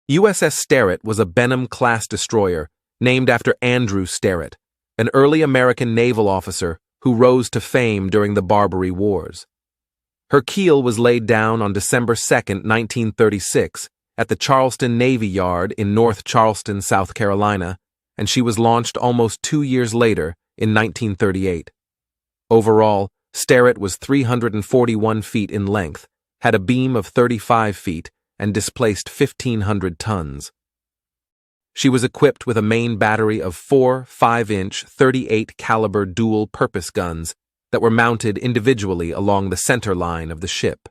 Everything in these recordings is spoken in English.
USS Sterett was a Benham-class destroyer named after Andrew Sterett, an early American naval officer who rose to fame during the Barbary Wars. Her keel was laid down on December 2, 1936, at the Charleston Navy Yard in North Charleston, South Carolina, and she was launched almost 2 years later in 1938. Overall, Sterett was 341 feet in length, had a beam of 35 feet, and displaced 1,500 tons. She was equipped with a main battery of 4 5-inch 38-caliber dual-purpose guns that were mounted individually along the center line of the ship.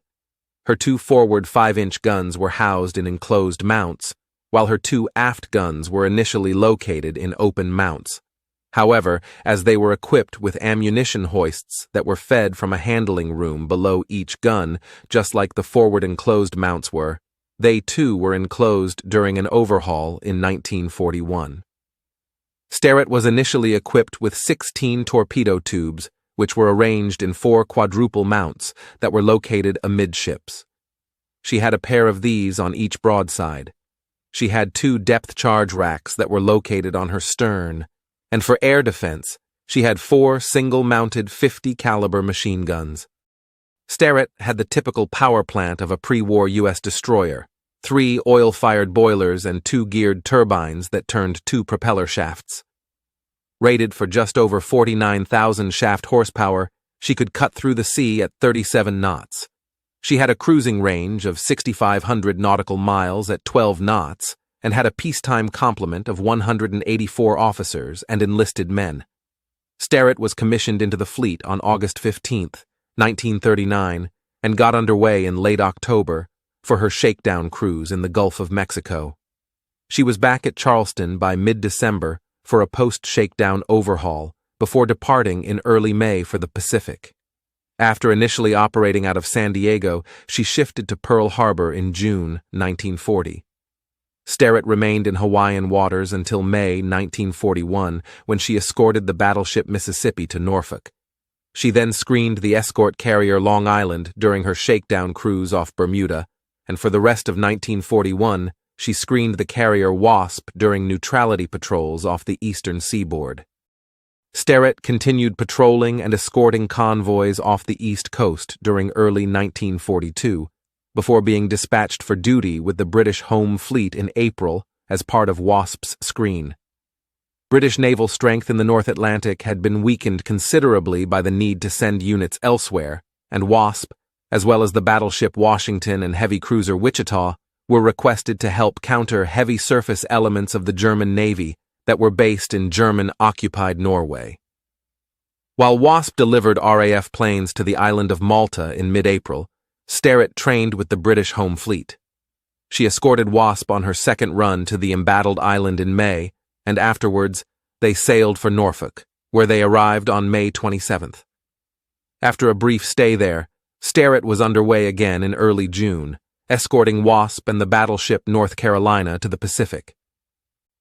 Her 2 forward 5-inch guns were housed in enclosed mounts, while her 2 aft guns were initially located in open mounts. However, as they were equipped with ammunition hoists that were fed from a handling room below each gun, just like the forward enclosed mounts were, they too were enclosed during an overhaul in 1941. Sterett was initially equipped with 16 torpedo tubes, which were arranged in 4 quadruple mounts that were located amidships. She had a pair of these on each broadside. She had 2 depth charge racks that were located on her stern, and for air defense, she had 4 single-mounted 50-caliber machine guns. Sterett had the typical power plant of a pre-war U.S. destroyer, 3 oil-fired boilers and 2 geared turbines that turned 2 propeller shafts. Rated for just over 49,000 shaft horsepower, she could cut through the sea at 37 knots. She had a cruising range of 6,500 nautical miles at 12 knots and had a peacetime complement of 184 officers and enlisted men. Sterett was commissioned into the fleet on August 15, 1939, and got underway in late October for her shakedown cruise in the Gulf of Mexico. She was back at Charleston by mid-December for a post-shakedown overhaul before departing in early May for the Pacific. After initially operating out of San Diego, she shifted to Pearl Harbor in June 1940. Sterett remained in Hawaiian waters until May 1941, when she escorted the battleship Mississippi to Norfolk. She then screened the escort carrier Long Island during her shakedown cruise off Bermuda, and for the rest of 1941, she screened the carrier Wasp during neutrality patrols off the eastern seaboard. Sterett continued patrolling and escorting convoys off the East Coast during early 1942, before being dispatched for duty with the British Home Fleet in April as part of Wasp's screen. British naval strength in the North Atlantic had been weakened considerably by the need to send units elsewhere, and Wasp, as well as the battleship Washington and heavy cruiser Wichita, were requested to help counter heavy surface elements of the German Navy that were based in German-occupied Norway. While Wasp delivered RAF planes to the island of Malta in mid-April, Sterett trained with the British Home Fleet. She escorted Wasp on her second run to the embattled island in May, and afterwards, they sailed for Norfolk, where they arrived on May 27th. After a brief stay there, Sterett was underway again in early June, escorting Wasp and the battleship North Carolina to the Pacific.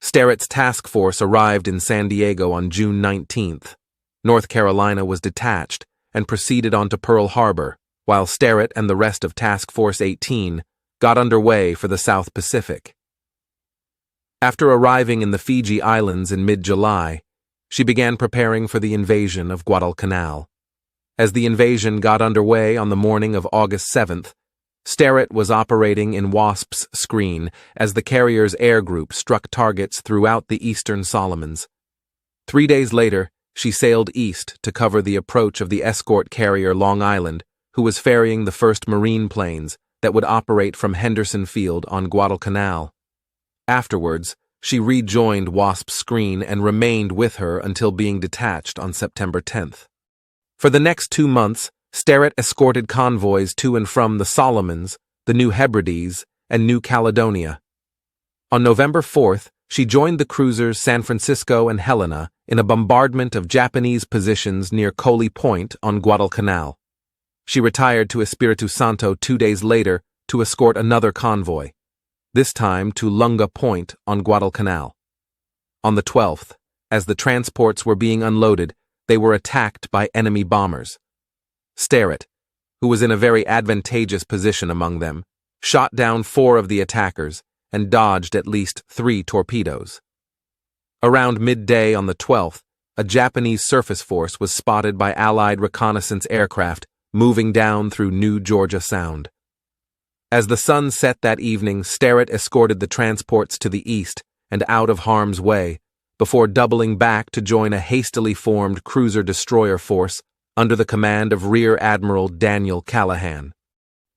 Sterett's task force arrived in San Diego on June 19th. North Carolina was detached and proceeded on to Pearl Harbor, while Sterett and the rest of Task Force 18 got underway for the South Pacific. After arriving in the Fiji Islands in mid-July, she began preparing for the invasion of Guadalcanal. As the invasion got underway on the morning of August 7th, Sterett was operating in Wasp's screen as the carrier's air group struck targets throughout the eastern Solomons. 3 days later, she sailed east to cover the approach of the escort carrier Long Island, who was ferrying the first Marine planes that would operate from Henderson Field on Guadalcanal. Afterwards, she rejoined Wasp's screen and remained with her until being detached on September 10th. For the next 2 months, Sterett escorted convoys to and from the Solomons, the New Hebrides, and New Caledonia. On November 4th, she joined the cruisers San Francisco and Helena in a bombardment of Japanese positions near Coley Point on Guadalcanal. She retired to Espiritu Santo 2 days later to escort another convoy, this time to Lunga Point on Guadalcanal. On the 12th, as the transports were being unloaded, they were attacked by enemy bombers. Sterett, who was in a very advantageous position among them, shot down 4 of the attackers and dodged at least 3 torpedoes. Around midday on the 12th, a Japanese surface force was spotted by Allied reconnaissance aircraft moving down through New Georgia Sound. As the sun set that evening, Sterett escorted the transports to the east and out of harm's way, before doubling back to join a hastily formed cruiser-destroyer force under the command of Rear Admiral Daniel Callahan.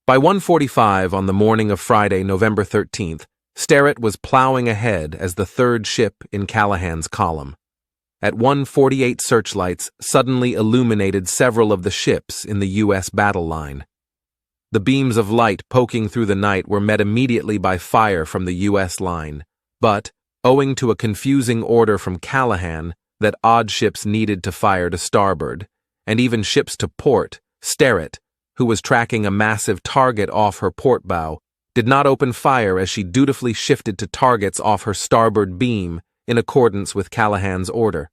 By 1:45 on the morning of Friday, November 13th, Sterett was plowing ahead as the third ship in Callahan's column. At 1:48, searchlights suddenly illuminated several of the ships in the U.S. battle line. The beams of light poking through the night were met immediately by fire from the U.S. line, but, owing to a confusing order from Callahan that odd ships needed to fire to starboard, and even ships to port, Sterett, who was tracking a massive target off her port bow, did not open fire as she dutifully shifted to targets off her starboard beam in accordance with Callahan's order.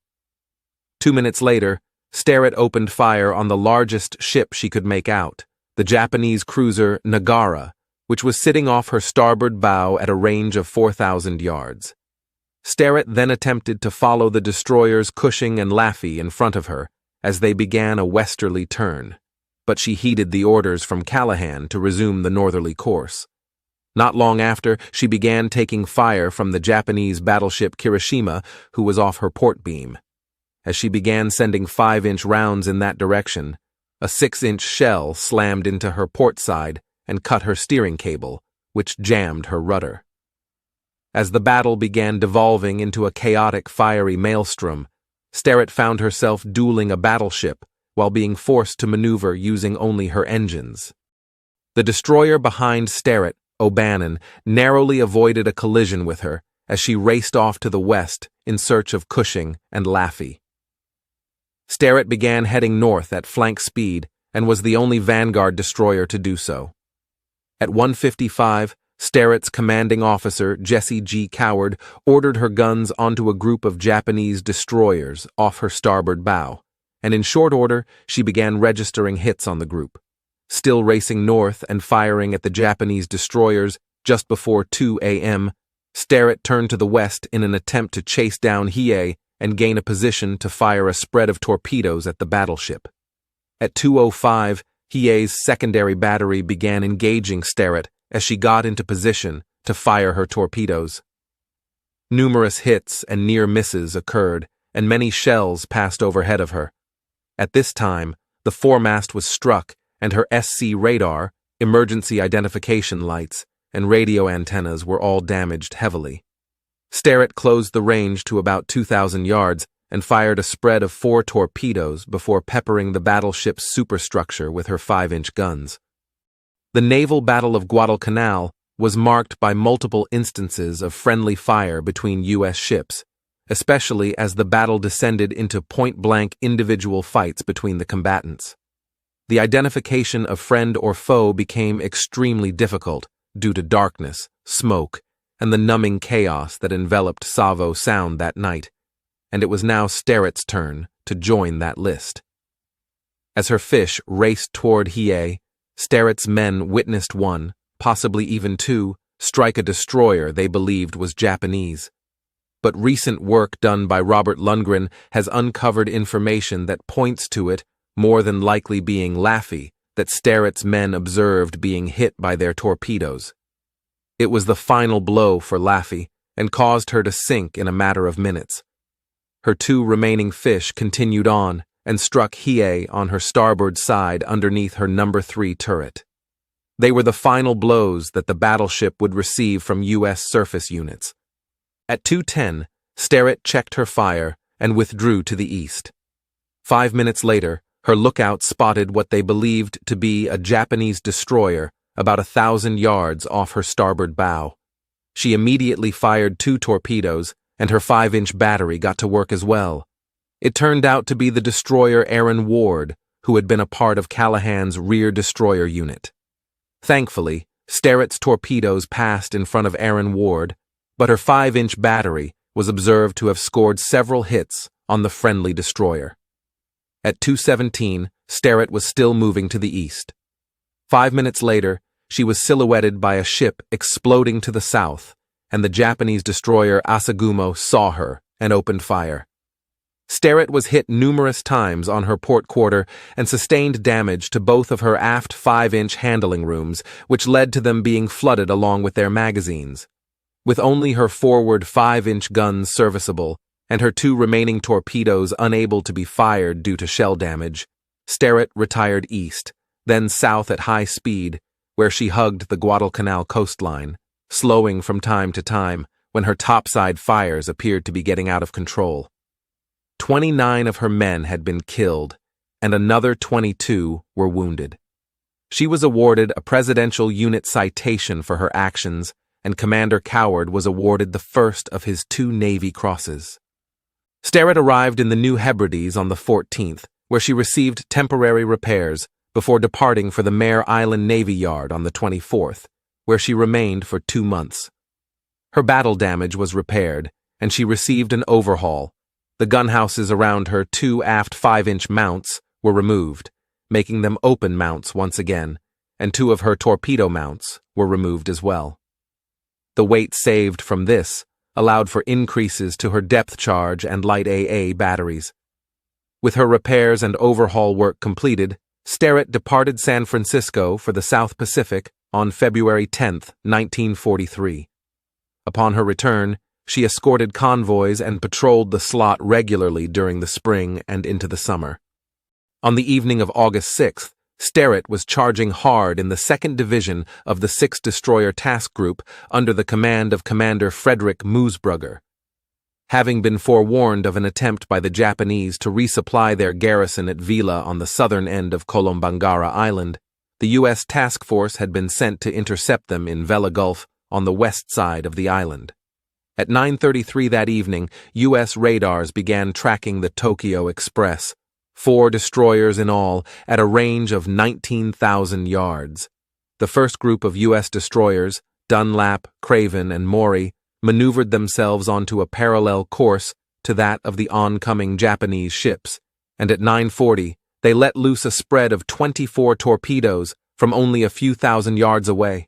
2 minutes later, Sterett opened fire on the largest ship she could make out, the Japanese cruiser Nagara, which was sitting off her starboard bow at a range of 4,000 yards. Sterett then attempted to follow the destroyers Cushing and Laffey in front of her as they began a westerly turn, but she heeded the orders from Callahan to resume the northerly course. Not long after, she began taking fire from the Japanese battleship Kirishima, who was off her port beam. As she began sending 5-inch rounds in that direction, a 6-inch shell slammed into her port side and cut her steering cable, which jammed her rudder. As the battle began devolving into a chaotic, fiery maelstrom, Sterett found herself dueling a battleship while being forced to maneuver using only her engines. The destroyer behind Sterett, O'Bannon, narrowly avoided a collision with her as she raced off to the west in search of Cushing and Laffey. Sterett began heading north at flank speed and was the only vanguard destroyer to do so. At 1:55, Sterett's commanding officer, Jesse G. Coward, ordered her guns onto a group of Japanese destroyers off her starboard bow, and in short order she began registering hits on the group. Still racing north and firing at the Japanese destroyers just before 2 a.m., Sterett turned to the west in an attempt to chase down Hiei and gain a position to fire a spread of torpedoes at the battleship. At 2:05, Hiei's secondary battery began engaging Sterett as she got into position to fire her torpedoes. Numerous hits and near misses occurred, and many shells passed overhead of her. At this time, the foremast was struck, and her SC radar, emergency identification lights, and radio antennas were all damaged heavily. Sterett closed the range to about 2,000 yards and fired a spread of 4 torpedoes before peppering the battleship's superstructure with her 5-inch guns. The Naval Battle of Guadalcanal was marked by multiple instances of friendly fire between U.S. ships, especially as the battle descended into point-blank individual fights between the combatants. The identification of friend or foe became extremely difficult due to darkness, smoke, and the numbing chaos that enveloped Savo Sound that night, and it was now Sterett's turn to join that list. As her fish raced toward Hiei, Sterett's men witnessed one, possibly even 2, strike a destroyer they believed was Japanese. But recent work done by Robert Lundgren has uncovered information that points to it more than likely being Laffey that Sterett's men observed being hit by their torpedoes. It was the final blow for Laffey and caused her to sink in a matter of minutes. Her 2 remaining fish continued on and struck Hiei on her starboard side underneath her No. 3 turret. They were the final blows that the battleship would receive from U.S. surface units. At 2:10, Sterett checked her fire and withdrew to the east. 5 minutes later, her lookout spotted what they believed to be a Japanese destroyer about 1,000 yards off her starboard bow. She immediately fired 2 torpedoes, and her 5-inch battery got to work as well. It turned out to be the destroyer Aaron Ward, who had been a part of Callahan's rear destroyer unit. Thankfully, Sterett's torpedoes passed in front of Aaron Ward, but her 5-inch battery was observed to have scored several hits on the friendly destroyer. At 2:17, Sterett was still moving to the east. 5 minutes later, she was silhouetted by a ship exploding to the south and the Japanese destroyer Asagumo saw her and opened fire. Sterett was hit numerous times on her port quarter and sustained damage to both of her aft 5-inch handling rooms, which led to them being flooded along with their magazines. With only her forward 5-inch guns serviceable and her 2 remaining torpedoes unable to be fired due to shell damage, Sterett retired east, then south at high speed, where she hugged the Guadalcanal coastline, slowing from time to time when her topside fires appeared to be getting out of control. 29 of her men had been killed, and another 22 were wounded. She was awarded a Presidential Unit Citation for her actions, and Commander Coward was awarded the first of his 2 Navy Crosses. Sterett arrived in the New Hebrides on the 14th, where she received temporary repairs before departing for the Mare Island Navy Yard on the 24th, where she remained for 2 months. Her battle damage was repaired, and she received an overhaul. The gunhouses around her 2 aft 5-inch mounts were removed, making them open mounts once again, and 2 of her torpedo mounts were removed as well. The weight saved from this allowed for increases to her depth charge and light AA batteries. With her repairs and overhaul work completed, Sterett departed San Francisco for the South Pacific on February 10, 1943. Upon her return, she escorted convoys and patrolled the slot regularly during the spring and into the summer. On the evening of August 6th, Sterett was charging hard in the 2nd Division of the 6th Destroyer Task Group under the command of Commander Frederick Moosbrugger. Having been forewarned of an attempt by the Japanese to resupply their garrison at Vila on the southern end of Kolombangara Island, the U.S. task force had been sent to intercept them in Vella Gulf on the west side of the island. At 9:33 that evening, U.S. radars began tracking the Tokyo Express, 4 destroyers in all, at a range of 19,000 yards. The first group of U.S. destroyers, Dunlap, Craven, and Maury, maneuvered themselves onto a parallel course to that of the oncoming Japanese ships, and at 9:40 they let loose a spread of 24 torpedoes from only a few thousand yards away.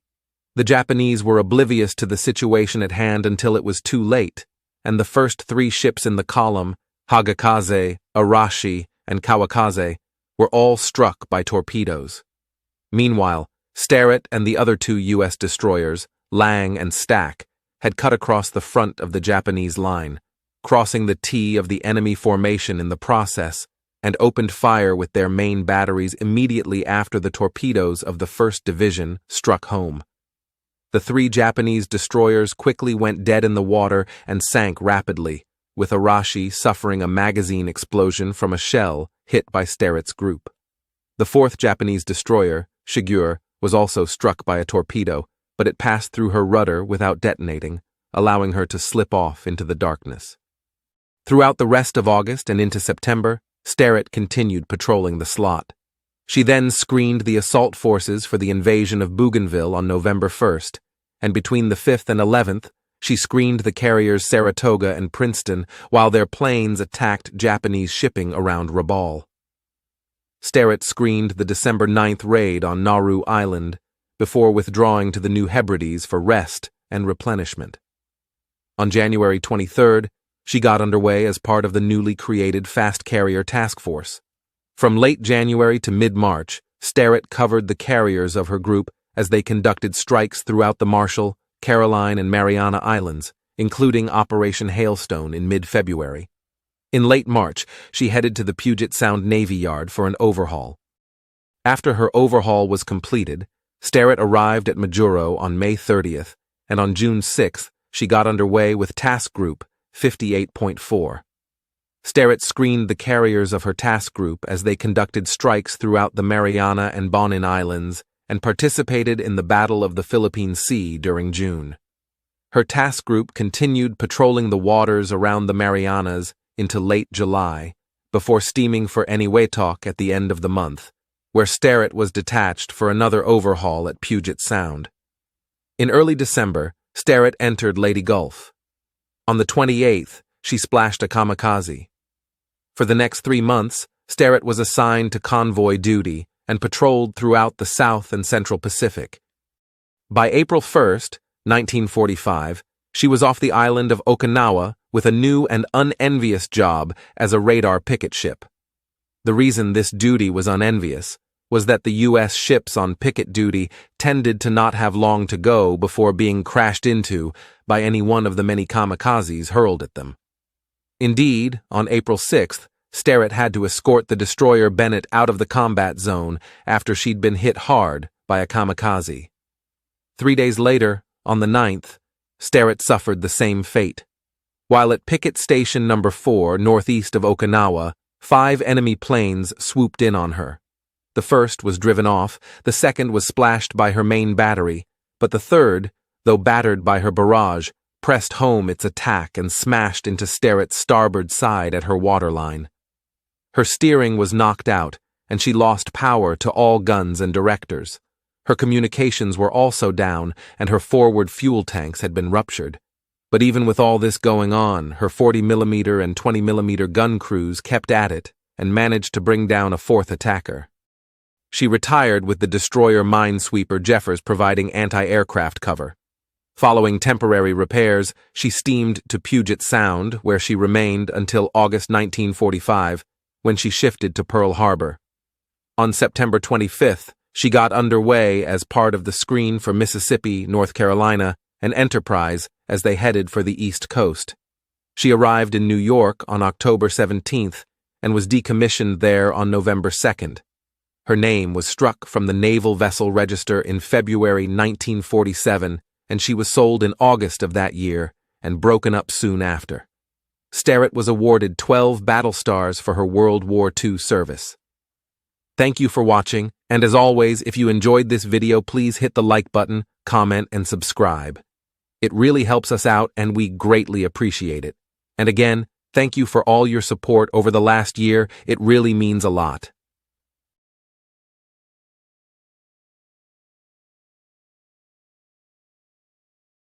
The Japanese were oblivious to the situation at hand until it was too late, and the first 3 ships in the column, Hagakaze, Arashi, and Kawakaze, were all struck by torpedoes. Meanwhile, Sterett and the other 2 U.S. destroyers, Lang and Stack, had cut across the front of the Japanese line, crossing the T of the enemy formation in the process, and opened fire with their main batteries immediately after the torpedoes of the 1st Division struck home. The 3 Japanese destroyers quickly went dead in the water and sank rapidly, with Arashi suffering a magazine explosion from a shell hit by Sterett's group. The 4th Japanese destroyer, Shigure, was also struck by a torpedo, but it passed through her rudder without detonating, allowing her to slip off into the darkness. Throughout the rest of August and into September, Sterett continued patrolling the slot. She then screened the assault forces for the invasion of Bougainville on November 1st, and between the 5th and 11th, she screened the carriers Saratoga and Princeton while their planes attacked Japanese shipping around Rabaul. Sterett screened the December 9th raid on Nauru Island before withdrawing to the New Hebrides for rest and replenishment. On January 23rd, she got underway as part of the newly created Fast Carrier Task Force. From late January to mid-March, Sterett covered the carriers of her group as they conducted strikes throughout the Marshall, Caroline, and Mariana Islands, including Operation Hailstone in mid-February. In late March, she headed to the Puget Sound Navy Yard for an overhaul. After her overhaul was completed, Sterett arrived at Majuro on May 30th, and on June 6th, she got underway with Task Group 58.4. Sterett screened the carriers of her task group as they conducted strikes throughout the Mariana and Bonin Islands and participated in the Battle of the Philippine Sea during June. Her task group continued patrolling the waters around the Marianas into late July, before steaming for Eniwetok at the end of the month, where Sterett was detached for another overhaul at Puget Sound. In early December, Sterett entered Leyte Gulf. On the 28th, she splashed a kamikaze. For the next 3 months, Sterett was assigned to convoy duty and patrolled throughout the South and Central Pacific. By April 1st, 1945, She was off the island of Okinawa with a new and unenvious job as a radar picket ship. The reason this duty was unenvious was that the U.S. ships on picket duty tended to not have long to go before being crashed into by any one of the many kamikazes hurled at them. Indeed, on April 6th, Sterett had to escort the destroyer Bennett out of the combat zone after she'd been hit hard by a kamikaze. 3 days later, on the 9th, Sterett suffered the same fate. While at Picket Station No. 4, northeast of Okinawa, 5 enemy planes swooped in on her. The first was driven off, the second was splashed by her main battery, but the third, though battered by her barrage, pressed home its attack and smashed into Sterett's starboard side at her waterline. Her steering was knocked out, and she lost power to all guns and directors. Her communications were also down, and her forward fuel tanks had been ruptured. But even with all this going on, her 40mm and 20mm gun crews kept at it and managed to bring down a 4th attacker. She retired with the destroyer minesweeper Jeffers providing anti-aircraft cover. Following temporary repairs, she steamed to Puget Sound, where she remained until August 1945, when she shifted to Pearl Harbor. On September 25th, she got underway as part of the screen for Mississippi, North Carolina, and Enterprise as they headed for the East Coast. She arrived in New York on October 17th and was decommissioned there on November 2nd. Her name was struck from the Naval Vessel Register in February 1947, and she was sold in August of that year and broken up soon after. Sterett was awarded 12 battle stars for her World War II service. Thank you for watching, and as always, if you enjoyed this video, please hit the like button, comment, and subscribe. It really helps us out, and we greatly appreciate it. And again, thank you for all your support over the last year. It really means a lot.